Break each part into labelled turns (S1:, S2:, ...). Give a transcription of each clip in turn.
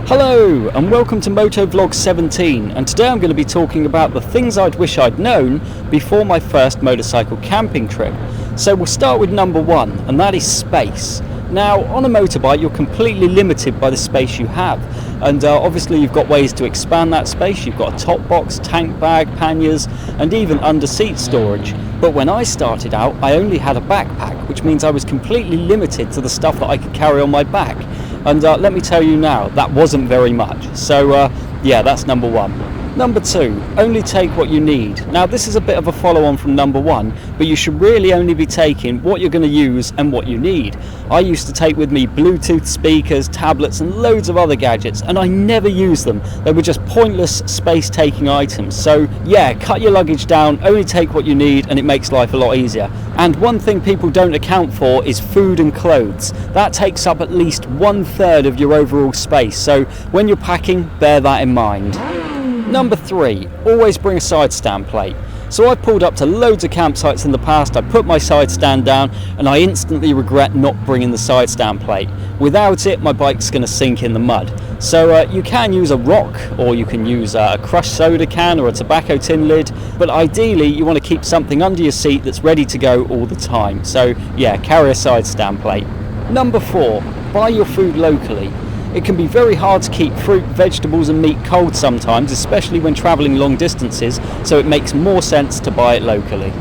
S1: Hello and welcome to Motovlog 17, and today I'm going to be talking about the things I'd wish I'd known before my first motorcycle camping trip. So we'll start with number one, and that is space. Now on a motorbike you're completely limited by the space you have, and obviously you've got ways to expand that space. You've got a top box, tank bag, panniers and even under seat storage. But when I started out I only had a backpack, which means I was completely limited to the stuff that I could carry on my back. And let me tell you now, that wasn't very much. So yeah, that's number one. Number two, only take what you need. Now this is a bit of a follow-on from number one, but you should really only be taking what you're going to use and what you need. I used to take with me Bluetooth speakers, tablets and loads of other gadgets, and I never used them. They were just pointless space-taking items. So yeah, cut your luggage down, only take what you need, and it makes life a lot easier. And one thing people don't account for is food and clothes. That takes up at least 1/3 of your overall space, so when you're packing, bear that in mind. Number three, always bring a side stand plate. So I've pulled up to loads of campsites in the past, I put my side stand down and I instantly regret not bringing the side stand plate. Without it, my bike's going to sink in the mud. So you can use a rock, or you can use a crushed soda can or a tobacco tin lid, but ideally you want to keep something under your seat that's ready to go all the time. So yeah, carry a side stand plate. Number four, buy your food locally. It can be very hard to keep fruit, vegetables and meat cold sometimes, especially when travelling long distances, so it makes more sense to buy it locally.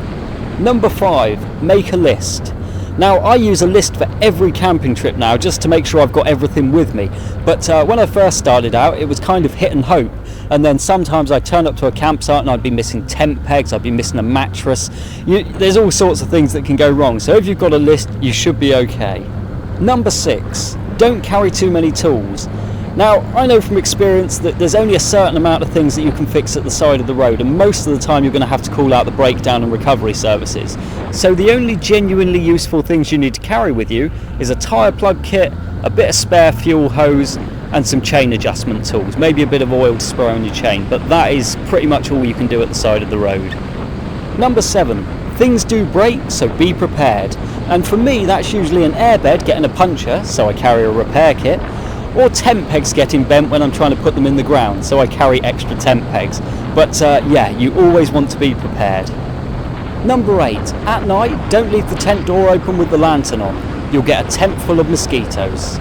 S1: Number five, make a list. Now I use a list for every camping trip now just to make sure I've got everything with me, but when I first started out it was kind of hit and hope, and then sometimes I'd turn up to a campsite and I'd be missing tent pegs, I'd be missing a mattress. There's all sorts of things that can go wrong, so if you've got a list you should be okay. Number six, don't carry too many tools. Now I know from experience that there's only a certain amount of things that you can fix at the side of the road, and most of the time you're going to have to call out the breakdown and recovery services. So the only genuinely useful things you need to carry with you is a tyre plug kit, a bit of spare fuel hose and some chain adjustment tools, maybe a bit of oil to spray on your chain, but that is pretty much all you can do at the side of the road. Number seven, things do break, so be prepared. And for me that's usually an airbed getting a puncture, so I carry a repair kit, or tent pegs getting bent when I'm trying to put them in the ground, so I carry extra tent pegs. But yeah, you always want to be prepared. Number eight, at night don't leave the tent door open with the lantern on. You'll get a tent full of mosquitoes.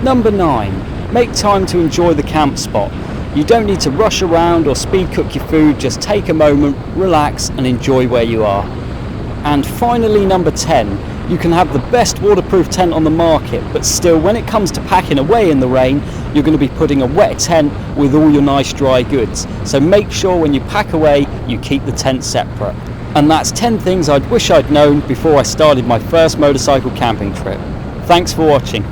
S1: Number nine, make time to enjoy the camp spot. You don't need to rush around or speed cook your food, just take a moment, relax and enjoy where you are. And finally, number 10, you can have the best waterproof tent on the market, but still when it comes to packing away in the rain, you're going to be putting a wet tent with all your nice dry goods. So make sure when you pack away, you keep the tent separate. And that's 10 things I'd wish I'd known before I started my first motorcycle camping trip. Thanks for watching.